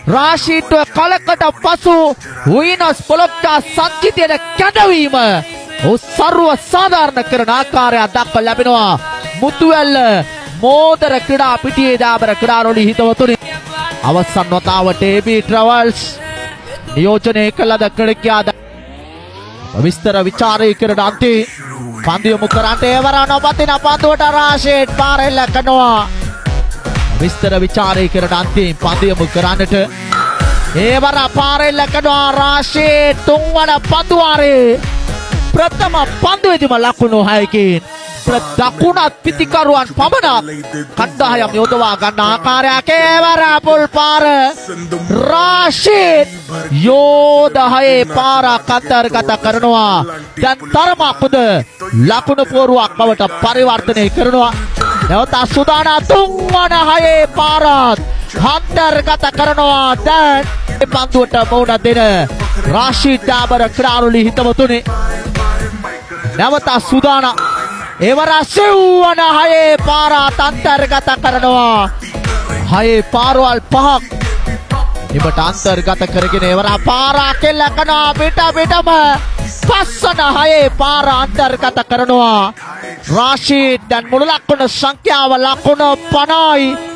රාශීට කලකට පසු විනස් පොලොක්ටා සංචිතයේ කැඳවීම සර්ව සාධාරණ කරන ආකාරයක් දක්වා ලැබෙනවා. මුතුවැල්ල මෝදර ක්‍රීඩා පිටියේ දාබර ක්‍රීඩාරෝලි හිතවතුනි අවසන් වතාවට AB Travels නියෝජනය කළ දක්කඩකියා විස්තර විචාරය කරන අන්ති පන්දු යොමු කරන්නට එවරන පතින පන්දුවට රාශීට් පාරෙල්ල කරනවා. විස්තර විචාරය කරන අන්තිම පන්දු යොමු කරන්නට ඒවර පාරෙල්ල කරනවා රාශීට් තුන්වන පන්දු වාරේ ප්‍රථම පන්දුවේදීම ලකුණු 6කින් දකුණත් පිතිකරුවන් පමණක් කණ්ඩායම් යොදවා ගන්න ආකාරයක් ඒවර පුල් පාර රාශීට් යෝධහයේ පාරක් අන්තර්ගත කරනවා. දැන් තරමක් හොඳ ලකුණු පෝරුවක් බවට පරිවර්තනය කරනවා. නැවත සුදානා තුන්වන හයේ පාරත් අන්තර්ගත කරනවා. දැන් මේ පන්දුවට මුහුණ දෙන රාශීට් දාබර ක්‍රීඩාරෝලි හිතවතුනි නැවත සුදානා එවර සෙව්වන හයේ පාරත් අන්තර්ගත කරනවා. හයේ පාරවල් පහක් ඉබට අන්තර්ගත කරගෙන එවර පාර කෙල්ල කරනවා. පිටම පස්සන හයේ පාර අන්තර්ගත කරනවා. රාශීට් දැන් මුළු ලකුණු සංඛ්‍යාව ලකුණු 50යි.